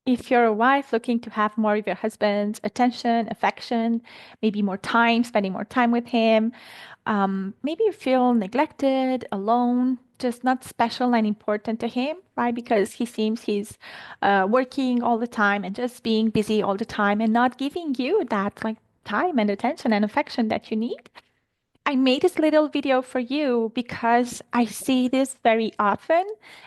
If you're a wife looking to have more of your husband's attention, affection, maybe more time, spending more time with him, maybe you feel neglected, alone, just not special and important to him, right? Because he seems he's working all the time and just being busy all the time and not giving you that like time and attention and affection that you need. I made this little video for you because I see this very often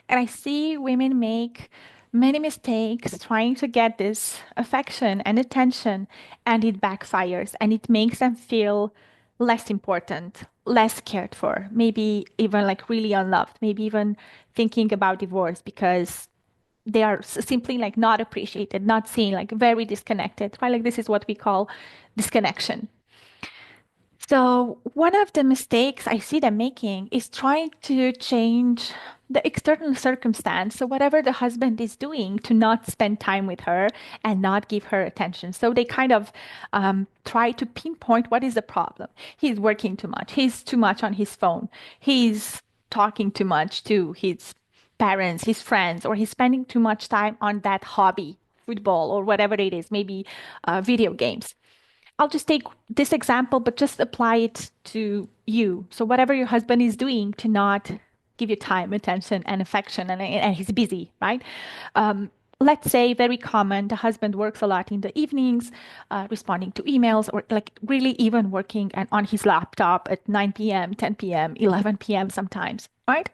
and I see women make many mistakes trying to get this affection and attention, and it backfires and it makes them feel less important, less cared for, maybe even like really unloved, maybe even thinking about divorce because they are simply like not appreciated, not seen, like very disconnected, right? Like this is what we call disconnection. So, one of the mistakes I see them making is trying to change the external circumstance. So, whatever the husband is doing to not spend time with her and not give her attention. So, they kind of try to pinpoint what is the problem. He's working too much. He's too much on his phone. He's talking too much to his parents, his friends, or he's spending too much time on that hobby, football, or whatever it is, maybe video games. I'll just take this example, but just apply it to you. So whatever your husband is doing to not give you time, attention, and affection, and he's busy, right? Um, let's say very common, the husband works a lot in the evenings, responding to emails, or like really even working and on his laptop at 9 p.m., 10 p.m., 11 p.m. sometimes, right?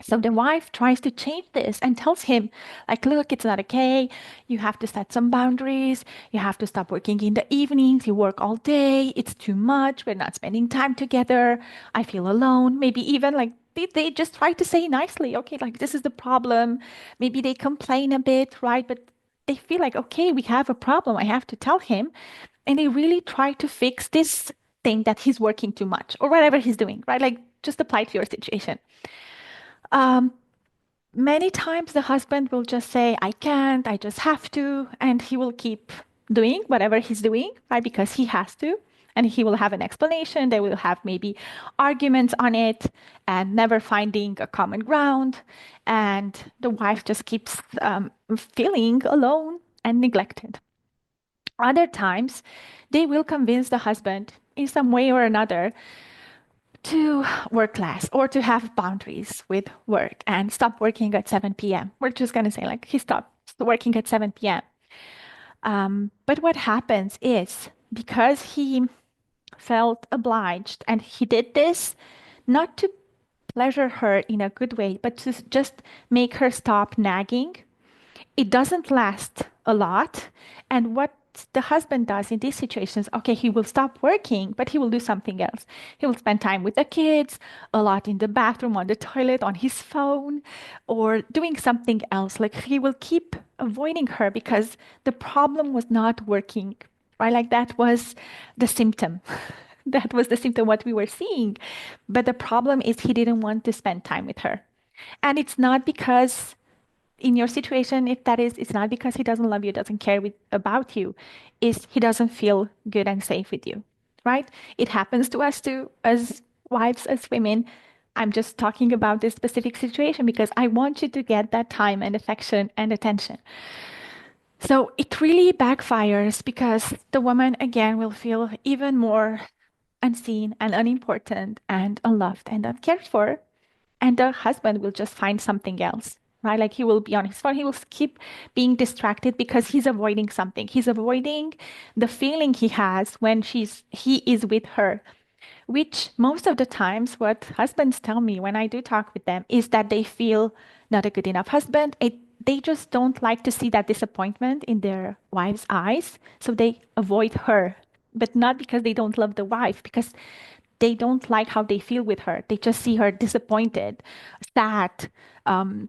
So the wife tries to change this and tells him, like, look, it's not okay. You have to set some boundaries. You have to stop working in the evenings. You work all day. It's too much. We're not spending time together. I feel alone. Maybe even like they just try to say nicely, okay, like this is the problem. Maybe they complain a bit, right? But they feel like, okay, we have a problem. I have to tell him. And they really try to fix this thing that he's working too much or whatever he's doing, right? Like just apply to your situation. Um, Many times the husband will just say, I can't, I just have to, and he will keep doing whatever he's doing, right? Because he has to. And he will have an explanation. They will have maybe arguments on it and never finding a common ground. And the wife just keeps feeling alone and neglected. Other times, they will convince the husband in some way or another to work less or to have boundaries with work and stop working at 7 p.m. We're just going to say, like, he stopped working at 7 p.m. But what happens is because he felt obliged and he did this not to pleasure her in a good way, but to just make her stop nagging, it doesn't last a lot. And what the husband does in these situations, okay, he will stop working, but he will do something else. He will spend time with the kids, a lot in the bathroom, on the toilet, on his phone, or doing something else. Like he will keep avoiding her because the problem was not working, right? Like that was the symptom. That was the symptom what we were seeing. But the problem is he didn't want to spend time with her. And it's not because in your situation, if that is, it's not because he doesn't love you, doesn't care about you, is he doesn't feel good and safe with you, right? It happens to us too, as wives, as women. I'm just talking about this specific situation because I want you to get that time and affection and attention. So it really backfires because the woman again will feel even more unseen and unimportant and unloved and uncared for, and the husband will just find something else, right? Like he will be on his phone, he will keep being distracted because he's avoiding something. He's avoiding the feeling he has when he is with her, which most of the times what husbands tell me when I do talk with them is that they feel not a good enough husband. They just don't like to see that disappointment in their wife's eyes, so they avoid her, but not because they don't love the wife, because they don't like how they feel with her. They just see her disappointed, sad, um,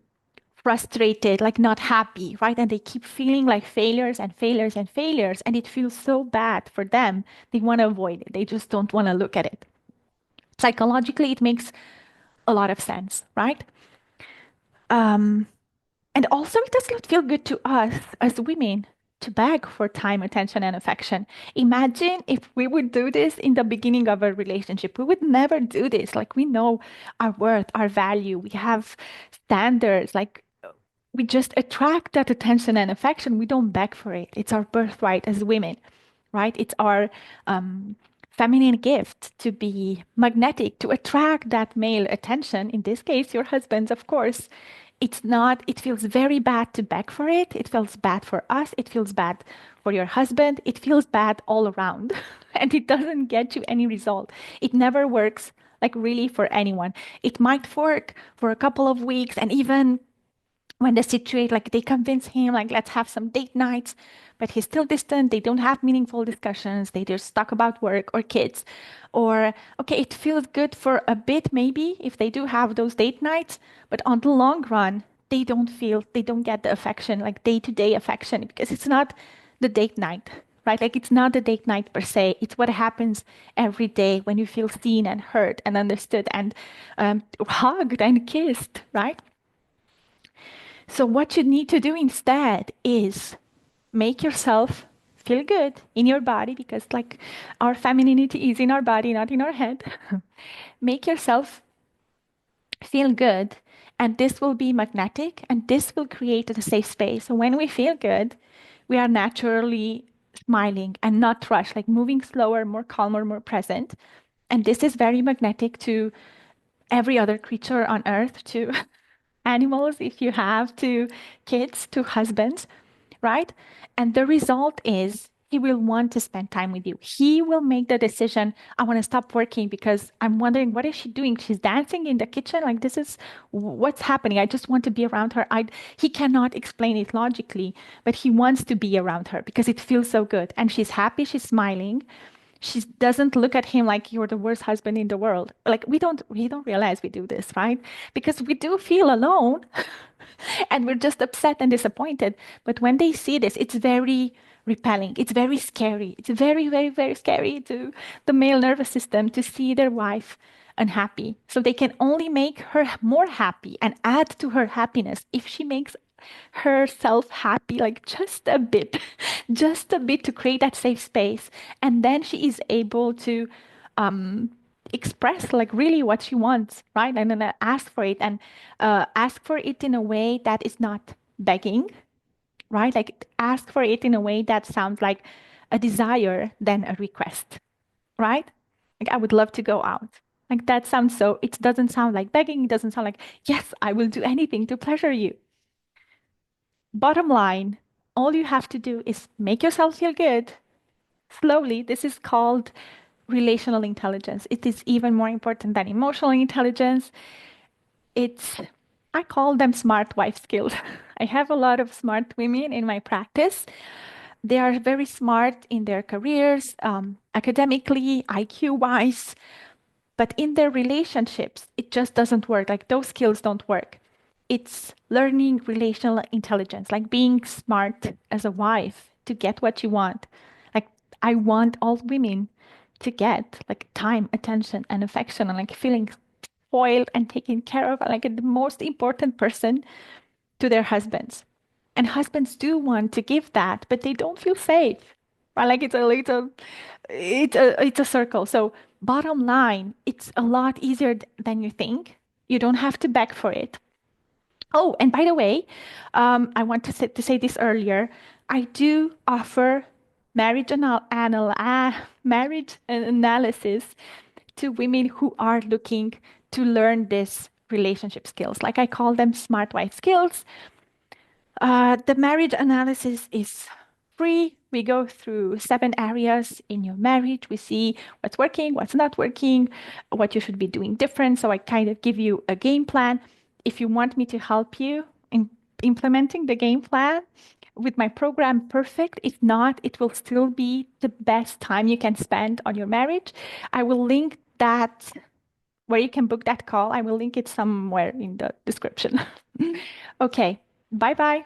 frustrated, like not happy, right? And they keep feeling like failures and failures and failures. And it feels so bad for them. They want to avoid it. They just don't want to look at it. Psychologically, it makes a lot of sense, right? Um, and also, it does not feel good to us as women to beg for time, attention, and affection. Imagine if we would do this in the beginning of a relationship. We would never do this. Like, we know our worth, our value, we have standards. Like, we just attract that attention and affection. We don't beg for it. It's our birthright as women, right? It's our um, feminine gift to be magnetic, to attract that male attention. In this case, your husband's, of course. It's not, it feels very bad to beg for it. It feels bad for us. It feels bad for your husband. It feels bad all around. And it doesn't get you any result. It never works, like really for anyone. It might work for a couple of weeks, and even when the situation, like they convince him, like, let's have some date nights, but he's still distant. They don't have meaningful discussions. They just talk about work or kids. Or, okay, it feels good for a bit, maybe, if they do have those date nights, but on the long run, they don't get the affection, like day to day affection, because it's not the date night, right? Like, it's not the date night per se. It's what happens every day when you feel seen and heard and understood and hugged and kissed, right? So, what you need to do instead is make yourself feel good in your body, because, like, our femininity is in our body, not in our head. Make yourself feel good, and this will be magnetic, and this will create a safe space. So, when we feel good, we are naturally smiling and not rushed, like moving slower, more calmer, more present. And this is very magnetic to every other creature on earth, to animals, if you have, to kids, to husbands, right? And the result is he will want to spend time with you. He will make the decision, I want to stop working because I'm wondering, what is she doing? She's dancing in the kitchen. Like, this is what's happening. I just want to be around her. He cannot explain it logically, but he wants to be around her because it feels so good. And she's happy, she's smiling. She doesn't look at him like you're the worst husband in the world. Like, we don't realize we do this, right? Because we do feel alone and we're just upset and disappointed. But when they see this, it's very repelling. It's very scary. It's very, very, very scary to the male nervous system to see their wife unhappy. So they can only make her more happy and add to her happiness if she makes herself happy, like just a bit, just a bit, to create that safe space. And then she is able to um, express like really what she wants, right? And then ask for it, and ask for it in a way that is not begging, right? Like, ask for it in a way that sounds like a desire than a request, right? Like, I would love to go out. Like, that sounds so, it doesn't sound like begging. It doesn't sound like, yes, I will do anything to pleasure you. Bottom line, all you have to do is make yourself feel good slowly. This is called relational intelligence. It is even more important than emotional intelligence. It's, I call them smart wife skills. I have a lot of smart women in my practice. They are very smart in their careers, academically, IQ wise, but in their relationships, it just doesn't work. Like, those skills don't work. It's learning relational intelligence, like being smart as a wife to get what you want. Like, I want all women to get like time, attention, and affection, and like feeling spoiled and taken care of, like the most important person to their husbands. And husbands do want to give that, but they don't feel safe. Right? Like, it's a circle. So, bottom line, it's a lot easier than you think. You don't have to beg for it. Oh, and by the way, I want to say this earlier. I do offer marriage analysis to women who are looking to learn this relationship skills. Like, I call them smart wife skills. The marriage analysis is free. We go through 7 areas in your marriage. We see what's working, what's not working, what you should be doing different. So I kind of give you a game plan. If you want me to help you in implementing the game plan with my program, perfect. If not, it will still be the best time you can spend on your marriage. I will link that where you can book that call. I will link it somewhere in the description. Okay, bye bye.